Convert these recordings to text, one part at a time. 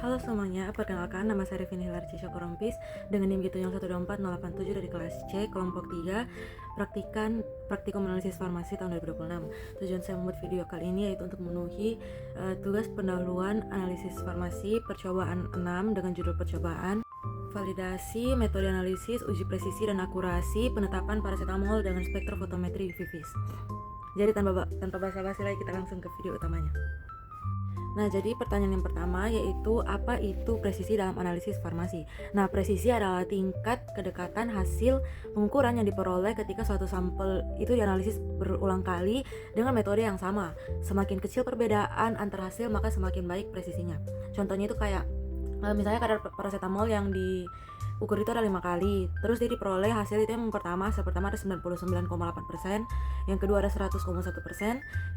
Halo semuanya, perkenalkan nama saya Revin Hilarci Syokorompis dengan NIM gitu yang 124087 dari kelas C, kelompok 3, praktikum analisis farmasi tahun 2026. Tujuan saya membuat video kali ini yaitu untuk memenuhi tugas pendahuluan analisis farmasi percobaan 6 dengan judul percobaan validasi, metode analisis, uji presisi dan akurasi penetapan paracetamol dengan spektrofotometri UV-Vis. Jadi tanpa basa-basi lagi kita langsung ke video utamanya. Nah, jadi pertanyaan yang pertama yaitu apa itu presisi dalam analisis farmasi? Nah, presisi adalah tingkat kedekatan hasil pengukuran yang diperoleh ketika suatu sampel itu dianalisis berulang kali dengan metode yang sama. Semakin kecil perbedaan antar hasil, maka semakin baik presisinya. Contohnya itu kayak misalnya kadar paracetamol yang diukur itu ada 5 kali, terus dia diperoleh hasil itu yang pertama ada 99,8%, yang kedua ada 100,1%,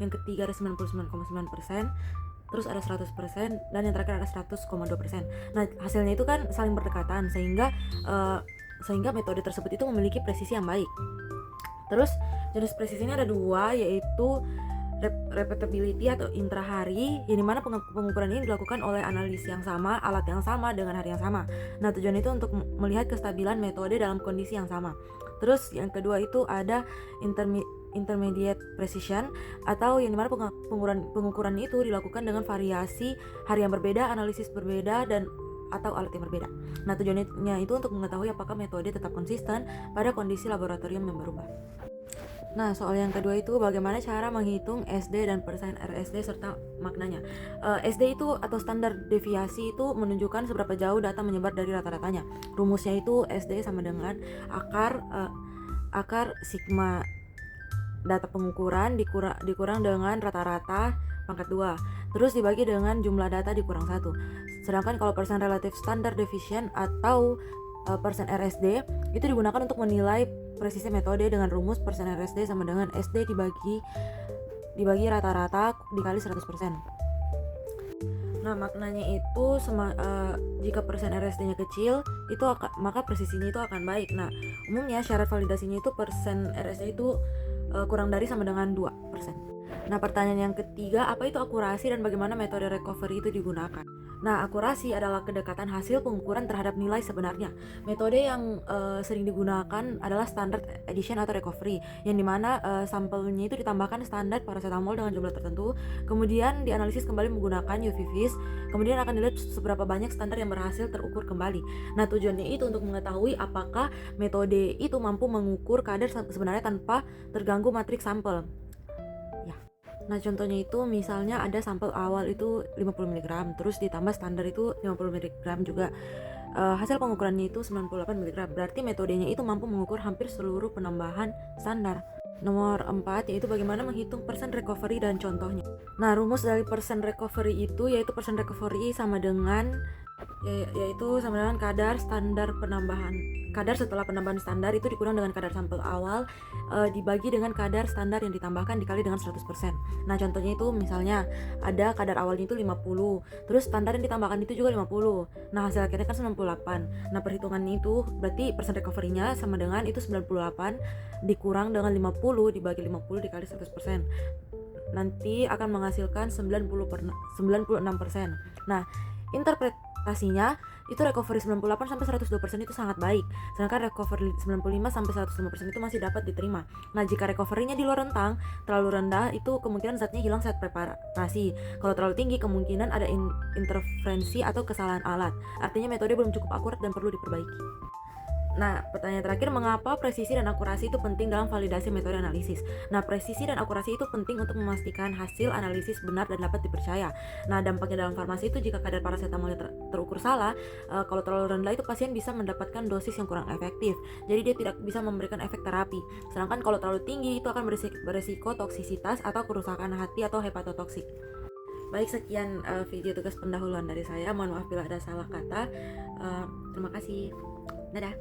yang ketiga ada 99,9%, terus ada 100%, dan yang terakhir ada 100,2%. Nah, hasilnya itu kan saling berdekatan sehingga metode tersebut itu memiliki presisi yang baik. Terus jenis presisi ini ada dua, yaitu repeatability atau intrahari, yang dimana pengukuran ini dilakukan oleh analis yang sama, alat yang sama, dengan hari yang sama. Nah, tujuan itu untuk melihat kestabilan metode dalam kondisi yang sama. Terus yang kedua itu ada intermediate precision, atau yang dimana pengukuran itu dilakukan dengan variasi hari yang berbeda, analisis berbeda, dan atau alat yang berbeda. Nah, tujuannya itu untuk mengetahui apakah metode tetap konsisten pada kondisi laboratorium yang berubah. Nah, soal yang kedua itu bagaimana cara menghitung SD dan persen RSD serta maknanya. SD itu atau standar deviasi itu menunjukkan seberapa jauh data menyebar dari rata-ratanya. Rumusnya itu SD sama dengan akar sigma data pengukuran dikurang dengan rata-rata pangkat 2, terus dibagi dengan jumlah data dikurang 1. Sedangkan kalau persen relative standard deviation atau persen RSD itu digunakan untuk menilai presisi metode dengan rumus persen RSD sama dengan SD dibagi rata-rata dikali 100%. Nah, maknanya itu jika persen RSD-nya kecil, maka presisinya itu akan baik. Nah, umumnya syarat validasinya itu persen RSD itu kurang dari sama dengan 2%. Nah, pertanyaan yang ketiga, apa itu akurasi dan bagaimana metode recovery itu digunakan? Nah, akurasi adalah kedekatan hasil pengukuran terhadap nilai sebenarnya. Metode yang sering digunakan adalah standard addition atau recovery, yang dimana sampelnya itu ditambahkan standar paracetamol dengan jumlah tertentu, kemudian dianalisis kembali menggunakan UV-Vis, kemudian akan dilihat seberapa banyak standar yang berhasil terukur kembali. Nah, tujuannya itu untuk mengetahui apakah metode itu mampu mengukur kadar sebenarnya tanpa terganggu matriks sampel. Nah, contohnya itu misalnya ada sampel awal itu 50 mg, terus ditambah standar itu 50 mg juga. Hasil pengukurannya itu 98 mg. Berarti metodenya itu mampu mengukur hampir seluruh penambahan standar. Nomor 4 yaitu bagaimana menghitung persen recovery dan contohnya. Nah, rumus dari persen recovery itu yaitu persen recovery sama dengan kadar setelah penambahan standar itu dikurang dengan kadar sampel awal dibagi dengan kadar standar yang ditambahkan dikali dengan 100%. Nah, contohnya itu misalnya ada kadar awalnya itu 50, terus standar yang ditambahkan itu juga 50. Nah, hasil akhirnya kan 98. Nah, perhitungannya itu berarti persen recovery-nya sama dengan itu 98 dikurang dengan 50 dibagi 50 dikali 100%. Nanti akan menghasilkan 96%. Nah, interpretasinya itu recovery 98 sampai 102% itu sangat baik, sedangkan recovery 95 sampai 105% itu masih dapat diterima. Nah, jika recovery-nya di luar rentang terlalu rendah, itu kemungkinan zatnya hilang saat preparasi. Kalau terlalu tinggi, kemungkinan ada interferensi atau kesalahan alat. Artinya metode belum cukup akurat dan perlu diperbaiki. Nah, pertanyaan terakhir, mengapa presisi dan akurasi itu penting dalam validasi metode analisis? Nah, presisi dan akurasi itu penting untuk memastikan hasil analisis benar dan dapat dipercaya. Nah, dampaknya dalam farmasi itu jika kadar paracetamolnya terukur salah, kalau terlalu rendah itu pasien bisa mendapatkan dosis yang kurang efektif. Jadi dia tidak bisa memberikan efek terapi. Sedangkan kalau terlalu tinggi itu akan beresiko toksisitas atau kerusakan hati atau hepatotoksik. Baik, sekian video tugas pendahuluan dari saya. Mohon maaf bila ada salah kata. Terima kasih. Dadah.